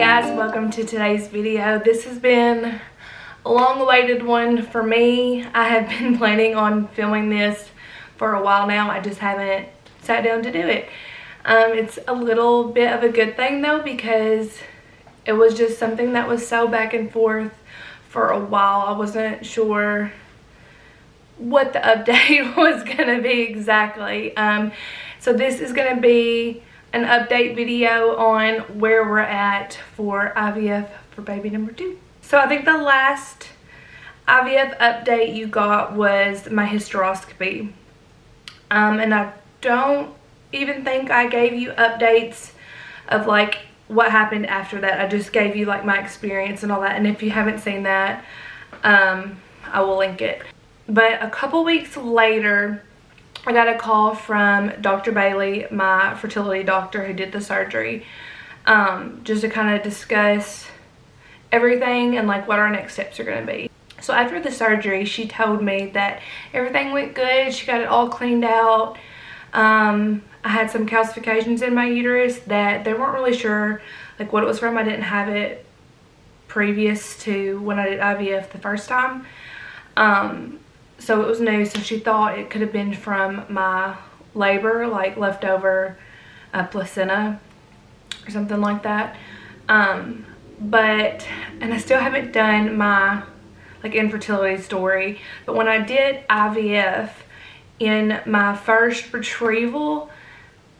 guys, welcome to today's video. This has been a long-awaited one for me. I have been planning on filming this for a while now. I just haven't sat down to do it. It's a little bit of a good thing though, because it was just something that was so back and forth for a while. I wasn't sure what the update was gonna be exactly. So this is gonna be an update video on where we're at for IVF for baby number 2. So I think the last IVF update you got was my hysteroscopy. And I don't even think I gave you updates of like what happened after that. I just gave you like my experience and all that. And if you haven't seen that, I will link it. But a couple weeks later, I got a call from Dr. Bailey, my fertility doctor who did the surgery, just to kind of discuss everything and like what our next steps are going to be. So after the surgery, she told me that everything went good. She got it all cleaned out. I had some calcifications in my uterus that they weren't really sure like what it was from. I didn't have it previous to when I did IVF the first time. So it was new, so she thought it could have been from my labor, like leftover placenta or something like that. And I still haven't done my like infertility story, but when I did IVF in my first retrieval,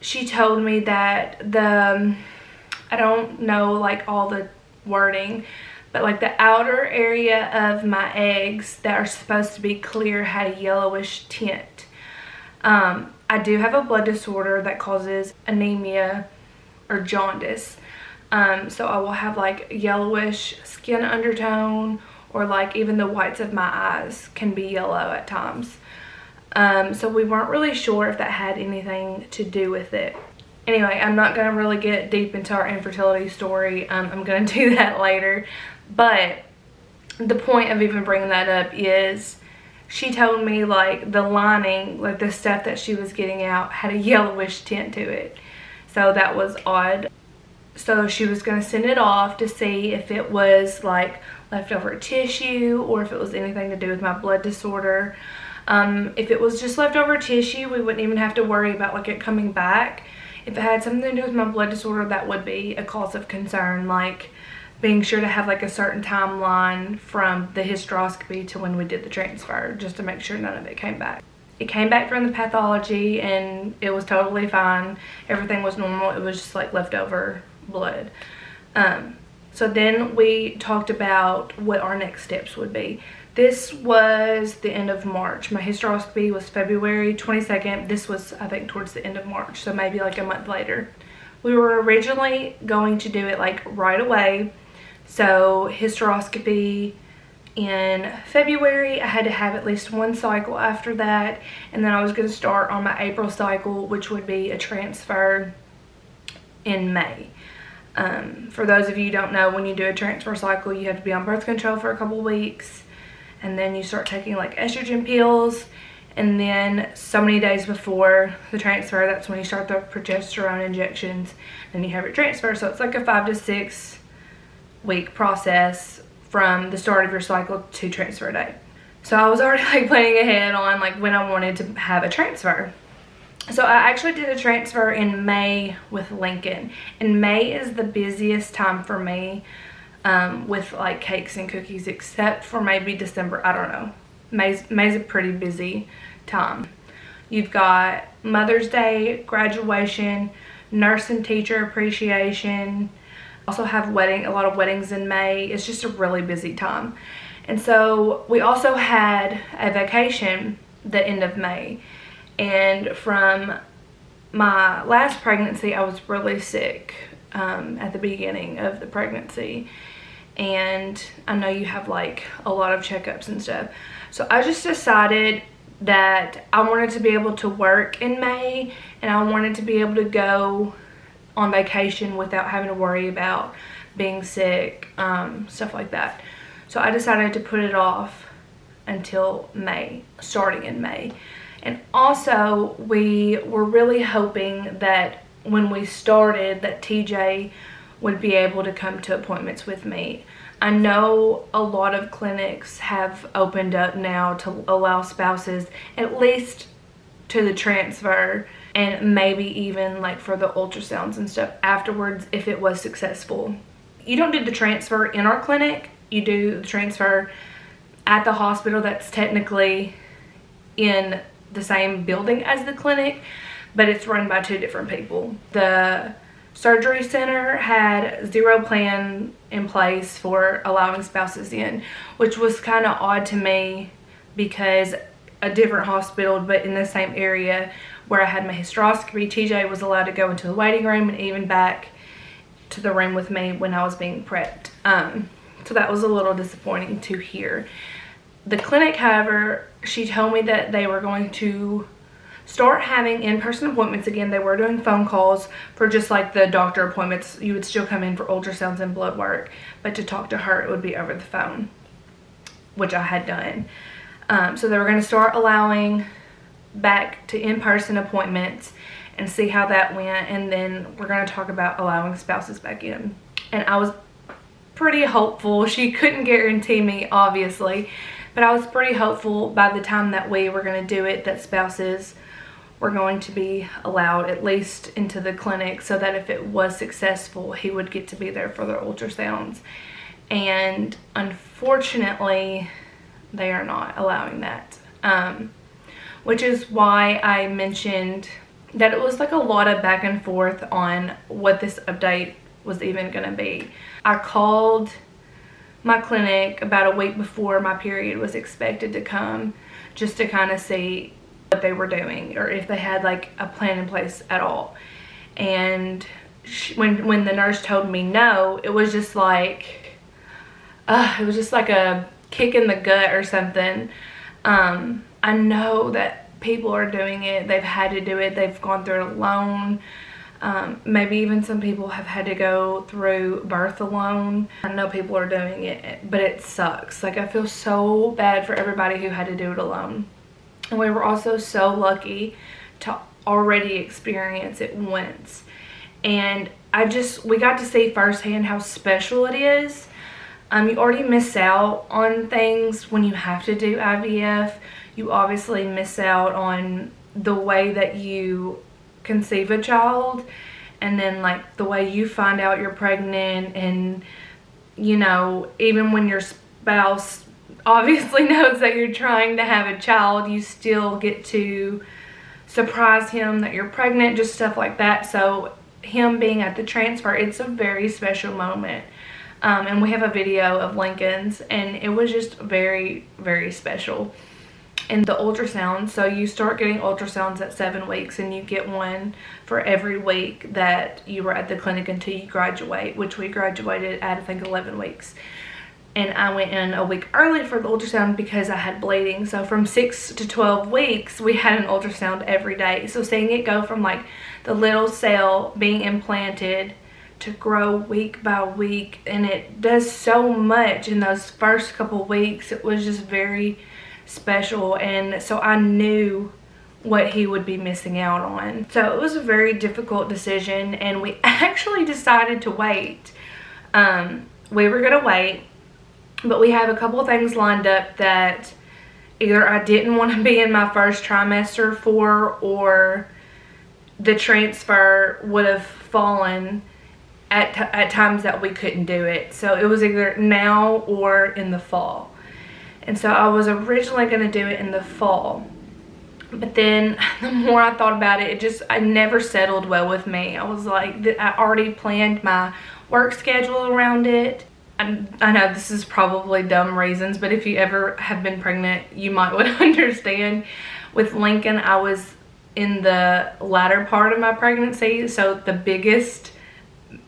she told me that I don't know like all the wording, but like the outer area of my eggs that are supposed to be clear had a yellowish tint. I do have a blood disorder that causes anemia or jaundice. So I will have like yellowish skin undertone, or like even the whites of my eyes can be yellow at times. So we weren't really sure if that had anything to do with it. Anyway, I'm not going to really get deep into our infertility story. I'm going to do that later. But the point of even bringing that up is she told me like the lining, like the stuff that she was getting out had a yellowish tint to it. So that was odd. So she was going to send it off to see if it was like leftover tissue or if it was anything to do with my blood disorder. If it was just leftover tissue, we wouldn't even have to worry about like it coming back. If it had something to do with my blood disorder, that would be a cause of concern, like being sure to have like a certain timeline from the hysteroscopy to when we did the transfer, just to make sure none of it came back. It came back from the pathology and it was totally fine. Everything was normal. It was just like leftover blood. So then we talked about what our next steps would be. This was the end of March. My hysteroscopy was February 22nd. This was, I think, towards the end of March, so maybe like a month later. We were originally going to do it like right away. So hysteroscopy in February, I had to have at least one cycle after that, and then I was going to start on my April cycle, which would be a transfer in May. For those of you who don't know, when you do a transfer cycle, you have to be on birth control for a couple weeks, and then you start taking like estrogen pills, and then so many days before the transfer, that's when you start the progesterone injections, and you have your transfer. So it's like a 5 to 6 week process from the start of your cycle to transfer day. So I was already like planning ahead on like when I wanted to have a transfer. So I actually did a transfer in May with Lincoln, and May is the busiest time for me with like cakes and cookies, except for maybe December. I don't know. May's a pretty busy time. You've got Mother's Day, graduation, nurse and teacher appreciation. Also have a lot of weddings in May. It's just a really busy time. And so we also had a vacation the end of May. And from my last pregnancy, I was really sick at the beginning of the pregnancy. And I know you have like a lot of checkups and stuff. So I just decided that I wanted to be able to work in May, and I wanted to be able to go on vacation without having to worry about being sick, stuff like that. So I decided to put it off until May, starting in May. And also we were really hoping that when we started that TJ would be able to come to appointments with me. I know a lot of clinics have opened up now to allow spouses at least to the transfer, and maybe even like for the ultrasounds and stuff afterwards if it was successful. You don't do the transfer in our clinic, you do the transfer at the hospital that's technically in the same building as the clinic, but it's run by 2 different people. The surgery center had 0 plan in place for allowing spouses in, which was kind of odd to me because a different hospital but in the same area where I had my hysteroscopy, TJ was allowed to go into the waiting room and even back to the room with me when I was being prepped. So that was a little disappointing to hear. The clinic, however, she told me that they were going to start having in-person appointments again. They were doing phone calls for just like the doctor appointments. You would still come in for ultrasounds and blood work, but to talk to her, it would be over the phone, which I had done. So they were going to start allowing back to in-person appointments and see how that went, and then we're going to talk about allowing spouses back in. And I was pretty hopeful. She couldn't guarantee me, obviously, but I was pretty hopeful by the time that we were going to do it that spouses were going to be allowed at least into the clinic, so that if it was successful, he would get to be there for their ultrasounds. And unfortunately, they are not allowing that, which is why I mentioned that it was like a lot of back and forth on what this update was even going to be. I called my clinic about a week before my period was expected to come just to kind of see what they were doing or if they had like a plan in place at all. And when the nurse told me no, it was just like a kick in the gut or something. I know that people are doing it. They've had to do it. They've gone through it alone. Maybe even some people have had to go through birth alone. I know people are doing it, but it sucks. Like, I feel so bad for everybody who had to do it alone. And we were also so lucky to already experience it once. And we got to see firsthand how special it is. You already miss out on things when you have to do IVF. You obviously miss out on the way that you conceive a child, and then like the way you find out you're pregnant, and you know, even when your spouse obviously knows that you're trying to have a child, you still get to surprise him that you're pregnant, just stuff like that. So him being at the transfer, it's a very special moment. And we have a video of Lincoln's, and it was just very, very special. And the ultrasound, so you start getting ultrasounds at 7 weeks, and you get one for every week that you were at the clinic until you graduate, which we graduated at, I think, 11 weeks. And I went in a week early for the ultrasound because I had bleeding. So from 6 to 12 weeks, we had an ultrasound every day. So seeing it go from like the little cell being implanted to grow week by week, and it does so much in those first couple weeks, it was just very special. And so I knew what he would be missing out on. So it was a very difficult decision, and we actually decided to wait. We were gonna wait, but we have a couple of things lined up that either I didn't want to be in my first trimester for, or the transfer would have fallen at times that we couldn't do it. So it was either now or in the fall. And so I was originally going to do it in the fall. But then the more I thought about it, I never settled well with me. I was like, I already planned my work schedule around it. I know this is probably dumb reasons, but if you ever have been pregnant, you might would understand. With Lincoln, I was in the latter part of my pregnancy, so the biggest,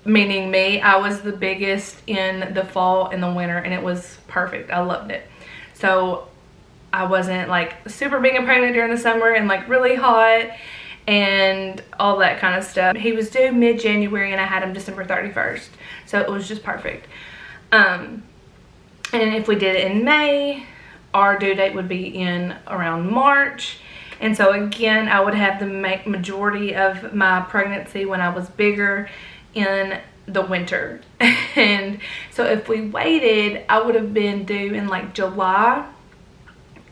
meaning me, I was the biggest in the fall and the winter, and it was perfect. I loved it. So I wasn't like super being pregnant during the summer and like really hot and all that kind of stuff. He was due mid-January and I had him December 31st. So it was just perfect. And if we did it in May, our due date would be in around March. And so again, I would have the majority of my pregnancy when I was bigger in the winter. And so if we waited, I would have been due in like July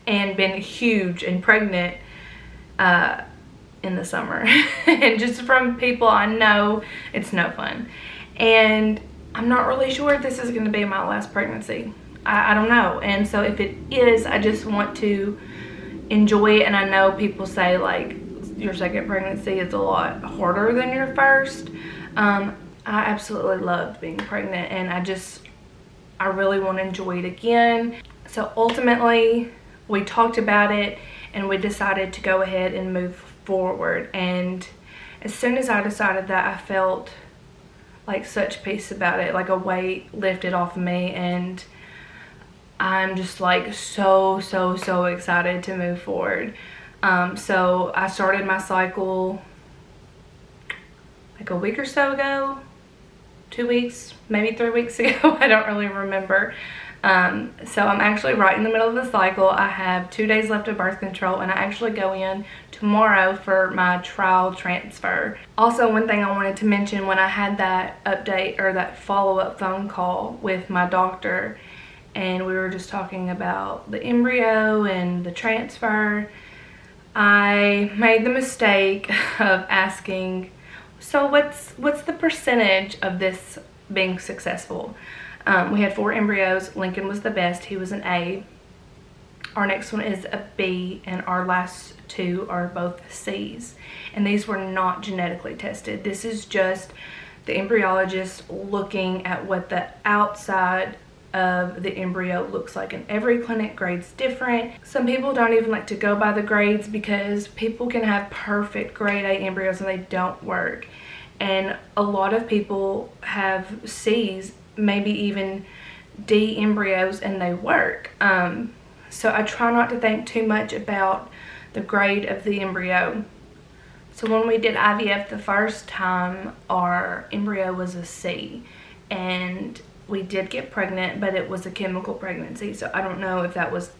and been huge and pregnant in the summer. And just from people I know, it's no fun. And I'm not really sure if this is going to be my last pregnancy. I don't know. And so if it is, I just want to enjoy it. And I know people say like your second pregnancy is a lot harder than your first. I absolutely loved being pregnant, and I really want to enjoy it again. So ultimately we talked about it and we decided to go ahead and move forward. And as soon as I decided that, I felt like such peace about it, like a weight lifted off of me, and I'm just like so excited to move forward. So I started my cycle like a week or so ago, 2 weeks, maybe 3 weeks ago. I don't really remember. So I'm actually right in the middle of the cycle. I have 2 days left of birth control, and I actually go in tomorrow for my trial transfer. Also, one thing I wanted to mention, when I had that update or that follow-up phone call with my doctor, and we were just talking about the embryo and the transfer, I made the mistake of asking, so what's the percentage of this being successful? We had 4 embryos. Lincoln was the best. He was an A. Our next one is a B, and our last 2 are both C's. And these were not genetically tested. This is just the embryologist looking at what the outside of the embryo looks like. And every clinic grade's different. Some people don't even like to go by the grades because people can have perfect grade A embryos and they don't work. And a lot of people have C's, maybe even D embryos, and they work. So I try not to think too much about the grade of the embryo. So when we did IVF the first time, our embryo was a C, and we did get pregnant, but it was a chemical pregnancy. So I don't know if that was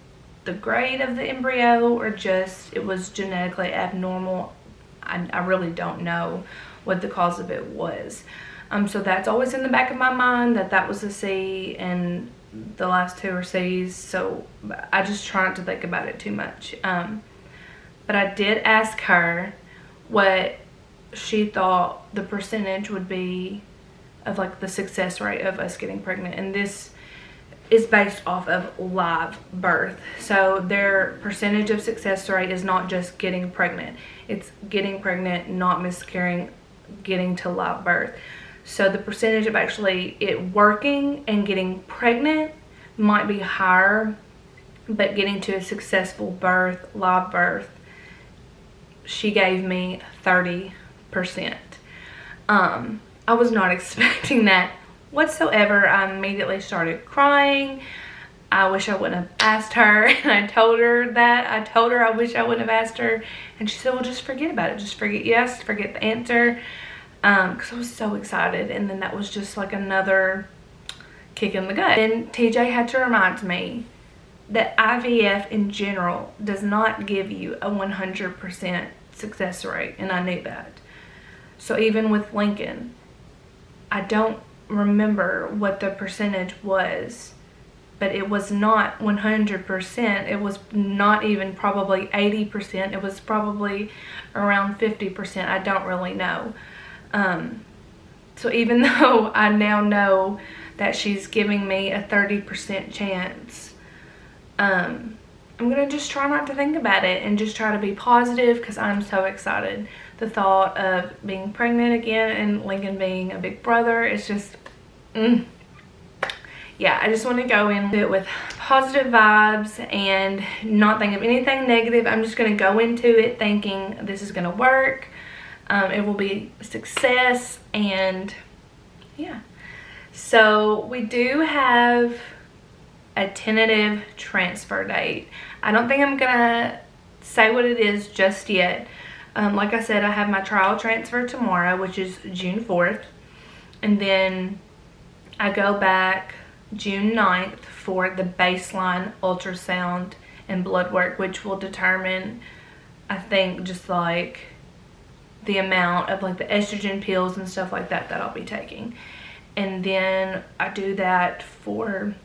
the grade of the embryo or just it was genetically abnormal. I really don't know what the cause of it was. So that's always in the back of my mind, that was a C and the last 2 are C's. So I just try not to think about it too much. But I did ask her what she thought the percentage would be of like the success rate of us getting pregnant. And this is based off of live birth. So their percentage of success rate is not just getting pregnant. It's getting pregnant, not miscarrying, getting to live birth. So the percentage of actually it working and getting pregnant might be higher, but getting to a successful birth, live birth, she gave me 30%. I was not expecting that whatsoever. I immediately started crying. I wish I wouldn't have asked her, and I told her that. I told her I wish I wouldn't have asked her, and she said, well, just forget about it. Just forget yes, forget the answer. Because I was so excited, and then that was just like another kick in the gut. And TJ had to remind me that IVF in general does not give you a 100% success rate, and I knew that. So even with Lincoln, I don't remember what the percentage was, but it was not 100%. It was not even probably 80%. It was probably around 50%. I don't really know. So even though I now know that she's giving me a 30% chance, I'm gonna just try not to think about it and just try to be positive, because I'm so excited. The thought of being pregnant again and Lincoln being a big brother is just, yeah, I just want to go into it with positive vibes and not think of anything negative. I'm just gonna go into it thinking this is gonna work. It will be a success, and yeah. So we do have a tentative transfer date. I don't think I'm gonna say what it is just yet. Like I said, I have my trial transfer tomorrow, which is June 4th, and then I go back June 9th for the baseline ultrasound and blood work, which will determine, I think, just like the amount of like the estrogen pills and stuff like that I'll be taking. and then I do that for,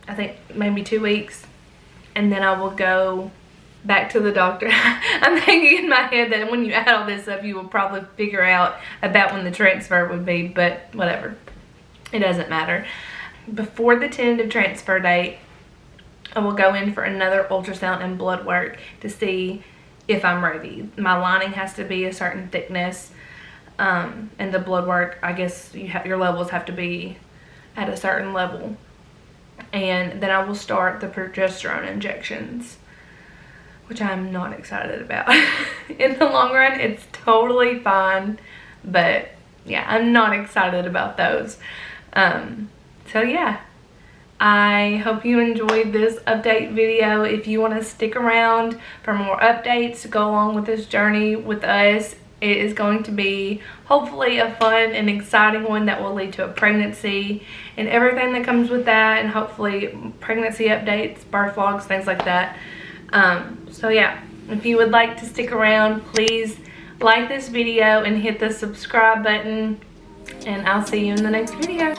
I think, maybe 2 weeks, and then I will go back to the doctor. I'm thinking in my head that when you add all this up, you will probably figure out about when the transfer would be, but whatever. It doesn't matter. Before the tentative transfer date, I will go in for another ultrasound and blood work to see if I'm ready. My lining has to be a certain thickness, and the blood work, I guess your levels have to be at a certain level. And then I will start the progesterone injections, which I'm not excited about. In the long run, it's totally fine, but yeah, I'm not excited about those. So yeah, I hope you enjoyed this update video. If you want to stick around for more updates to go along with this journey with us, it is going to be hopefully a fun and exciting one that will lead to a pregnancy and everything that comes with that, and hopefully pregnancy updates, birth vlogs, things like that. So yeah, if you would like to stick around, please like this video and hit the subscribe button, and I'll see you in the next video.